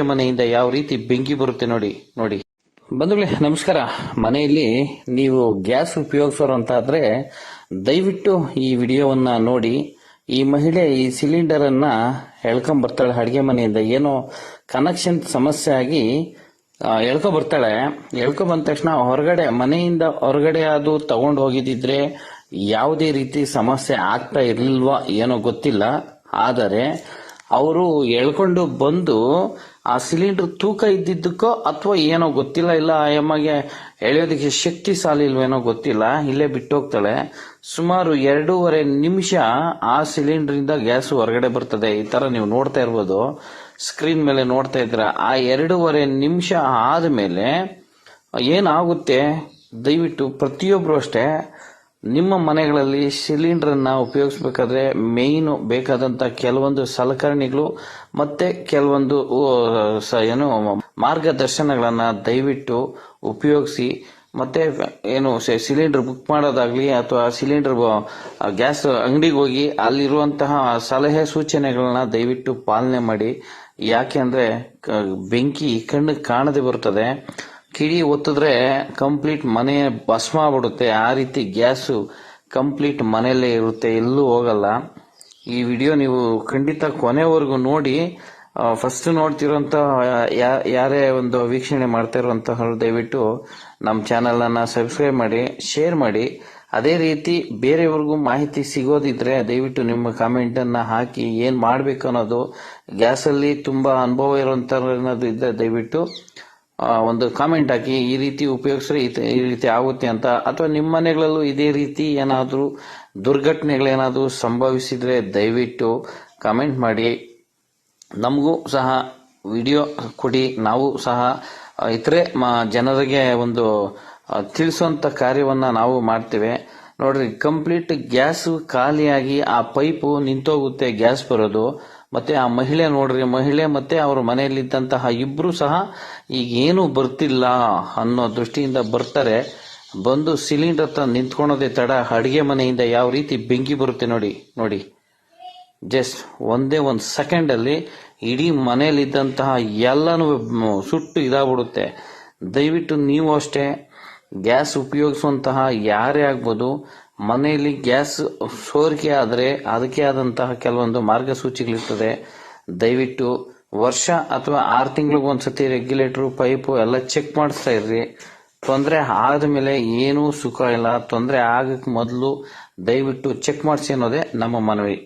ಮನೆಯಿಂದ ಯಾವ ರೀತಿ ಬೆಂಕಿ ಬರುತ್ತೆ ನೋಡಿ ನೋಡಿ ಬಂಧುಗಳೇ ನಮಸ್ಕಾರ. ಮನೆಯಲ್ಲಿ ನೀವು ಗ್ಯಾಸ್ ಉಪಯೋಗಿಸೋರು ಅಂತ ಆದ್ರೆ ದಯವಿಟ್ಟು ಈ ವಿಡಿಯೋವನ್ನ ನೋಡಿ. ಈ ಮಹಿಳೆ ಈ ಸಿಲಿಂಡರ್ ಅನ್ನ ಎಳ್ಕೊಂಡ್ ಬರ್ತಾಳೆ ಅಡಿಗೆ ಮನೆಯಿಂದ, ಏನೋ ಕನೆಕ್ಷನ್ ಸಮಸ್ಯೆ ಆಗಿ ಎಳ್ಕೊಂಡ್ ಬರ್ತಾಳೆ. ಎಳ್ಕೊಂಡ್ ಬಂದ ತಕ್ಷಣ ಮನೆಯಿಂದ ಹೊರಗಡೆ ಅದು ತಗೊಂಡು ಹೋಗಿದ್ರೆ ಯಾವುದೇ ರೀತಿ ಸಮಸ್ಯೆ ಆಗ್ತಾ ಇರ್ಲಿಲ್ವಾ ಏನೋ ಗೊತ್ತಿಲ್ಲ. ಆದರೆ ಅವರು ಎಳ್ಕೊಂಡು ಬಂದು ಆ ಸಿಲಿಂಡರ್ ತೂಕ ಇದ್ದಿದ್ದಕ್ಕೋ ಅಥವಾ ಏನೋ ಗೊತ್ತಿಲ್ಲ, ಇಲ್ಲ ಎಮ್ಮಗೆ ಎಳೆಯೋದಕ್ಕೆ ಶಕ್ತಿ ಸಾಲಿಲ್ವೇನೋ ಗೊತ್ತಿಲ್ಲ, ಇಲ್ಲೇ ಬಿಟ್ಟು ಹೋಗ್ತಾಳೆ. ಸುಮಾರು 2.5 ನಿಮಿಷ ಆ ಸಿಲಿಂಡರ್ ಇಂದ ಗ್ಯಾಸ್ ಹೊರಗಡೆ ಬರ್ತದೆ. ಈ ತರ ನೀವು ನೋಡ್ತಾ ಇರ್ಬೋದು, ಸ್ಕ್ರೀನ್ ಮೇಲೆ ನೋಡ್ತಾ ಇದ್ರ. ಆ 2.5 ನಿಮಿಷ ಆದ್ಮೇಲೆ ಏನಾಗುತ್ತೆ, ದಯವಿಟ್ಟು ಪ್ರತಿಯೊಬ್ರು ಅಷ್ಟೇ ನಿಮ್ಮ ಮನೆಗಳಲ್ಲಿ ಸಿಲಿಂಡರ್ ಅನ್ನ ಉಪಯೋಗಿಸಬೇಕಾದ್ರೆ ಮೇನ್ ಬೇಕಾದಂತ ಕೆಲವೊಂದು ಸಲಕರಣೆಗಳು ಮತ್ತೆ ಕೆಲವೊಂದು ಏನು ಮಾರ್ಗದರ್ಶನಗಳನ್ನ ದಯವಿಟ್ಟು ಉಪಯೋಗಿಸಿ. ಮತ್ತೆ ಏನು ಸಿಲಿಂಡರ್ ಬುಕ್ ಮಾಡೋದಾಗ್ಲಿ ಅಥವಾ ಸಿಲಿಂಡರ್ ಗ್ಯಾಸ್ ಅಂಗಡಿಗೆ ಹೋಗಿ ಅಲ್ಲಿರುವಂತಹ ಸಲಹೆ ಸೂಚನೆಗಳನ್ನ ದಯವಿಟ್ಟು ಪಾಲನೆ ಮಾಡಿ. ಯಾಕೆಂದ್ರೆ ಬೆಂಕಿ ಕಣ್ಣಿಗೆ ಕಾಣದೆ ಬರ್ತದೆ, ಕಿಡಿ ಒತ್ತಿದ್ರೆ ಕಂಪ್ಲೀಟ್ ಮನೆ ಭಸ್ಮ ಆಗ್ಬಿಡುತ್ತೆ. ಆ ರೀತಿ ಗ್ಯಾಸು ಕಂಪ್ಲೀಟ್ ಮನೆಯಲ್ಲೇ ಇರುತ್ತೆ, ಎಲ್ಲೂ ಹೋಗಲ್ಲ. ಈ ವಿಡಿಯೋ ನೀವು ಖಂಡಿತ ಕೊನೆವರೆಗೂ ನೋಡಿ. ಫಸ್ಟ್ ನೋಡ್ತಿರೋಂಥ ಯಾರೇ ಒಂದು ವೀಕ್ಷಣೆ ಮಾಡ್ತಾ ಇರುವಂತಹ ದಯವಿಟ್ಟು ನಮ್ಮ ಚಾನೆಲ್ ಅನ್ನ ಸಬ್ಸ್ಕ್ರೈಬ್ ಮಾಡಿ, ಶೇರ್ ಮಾಡಿ. ಅದೇ ರೀತಿ ಬೇರೆಯವ್ರಿಗೂ ಮಾಹಿತಿ ಸಿಗೋದಿದ್ರೆ ದಯವಿಟ್ಟು ನಿಮ್ಮ ಕಾಮೆಂಟ್ ಅನ್ನ ಹಾಕಿ. ಏನ್ ಮಾಡ್ಬೇಕು ಅನ್ನೋದು, ಗ್ಯಾಸ್ ಅಲ್ಲಿ ತುಂಬಾ ಅನುಭವ ಇರುವಂತ ಅನ್ನೋದು ಇದ್ರೆ ದಯವಿಟ್ಟು ಒಂದು ಕಾಮೆಂಟ್ ಹಾಕಿ. ಈ ರೀತಿ ಉಪಯೋಗಿಸ್ರೆ ಈ ರೀತಿ ಆಗುತ್ತೆ ಅಂತ, ಅಥವಾ ನಿಮ್ಮ ಮನೆಗಳಲ್ಲೂ ಇದೇ ರೀತಿ ಏನಾದ್ರೂ ದುರ್ಘಟನೆಗಳೇನಾದ್ರೂ ಸಂಭವಿಸಿದ್ರೆ ದಯವಿಟ್ಟು ಕಾಮೆಂಟ್ ಮಾಡಿ. ನಮಗೂ ಸಹ ವಿಡಿಯೋ ಕೊಡಿ, ನಾವು ಸಹ ಇತರೆ ಜನರಿಗೆ ಒಂದು ತಿಳಿಸುವಂತ ಕಾರ್ಯವನ್ನ ನಾವು ಮಾಡ್ತೇವೆ. ನೋಡ್ರಿ, ಕಂಪ್ಲೀಟ್ ಗ್ಯಾಸ್ ಖಾಲಿಯಾಗಿ ಆ ಪೈಪು ನಿಂತೋಗುತ್ತೆ ಗ್ಯಾಸ್ ಬರೋದು. ಮತ್ತೆ ಆ ಮಹಿಳೆ ನೋಡ್ರಿ, ಮಹಿಳೆ ಮತ್ತೆ ಅವ್ರ ಮನೆಯಲ್ಲಿದ್ದಂತಹ ಇಬ್ರು ಸಹ ಈಗ ಏನು ಬರ್ತಿಲ್ಲ ಅನ್ನೋ ದೃಷ್ಟಿಯಿಂದ ಬರ್ತಾರೆ. ಬಂದು ಸಿಲಿಂಡರ್ ಹತ್ರ ನಿಂತ್ಕೊಳೋದೇ ತಡ ಅಡಿಗೆ ಮನೆಯಿಂದ ಯಾವ ರೀತಿ ಬೆಂಕಿ ಬರುತ್ತೆ ನೋಡಿ ನೋಡಿ. ಜಸ್ಟ್ ಒಂದೇ ಒಂದು ಸೆಕೆಂಡ್ ಅಲ್ಲಿ ಇಡೀ ಮನೆಯಲ್ಲಿದ್ದಂತಹ ಎಲ್ಲಾನು ಸುಟ್ಟು ಇದಾಗ್ಬಿಡುತ್ತೆ. ದಯವಿಟ್ಟು ನೀವು ಅಷ್ಟೇ ಗ್ಯಾಸ್ ಉಪಯೋಗಿಸುವಂತಹ ಯಾರೇ ಆಗ್ಬೋದು, ಮನೆಯಲ್ಲಿ ಗ್ಯಾಸ್ ಸೋರಿಕೆ ಆದರೆ ಅದಕ್ಕೆ ಆದಂತಹ ಕೆಲವೊಂದು ಮಾರ್ಗಸೂಚಿಗಳಿರ್ತದೆ. ದಯವಿಟ್ಟು ವರ್ಷ ಅಥವಾ 6 ತಿಂಗಳಿಗೆ ಒಂದ್ಸತಿ ರೆಗ್ಯುಲೇಟರ್ ಪೈಪು ಎಲ್ಲ ಚೆಕ್ ಮಾಡಿಸ್ತಾ ಇರ್ರಿ. ತೊಂದರೆ ಆದ್ಮೇಲೆ ಏನೂ ಸುಖ ಇಲ್ಲ. ತೊಂದರೆ ಆಗಕ್ ಮೊದಲು ದಯವಿಟ್ಟು ಚೆಕ್ ಮಾಡಿಸಿ ಅನ್ನೋದೇ ನಮ್ಮ ಮನವಿ.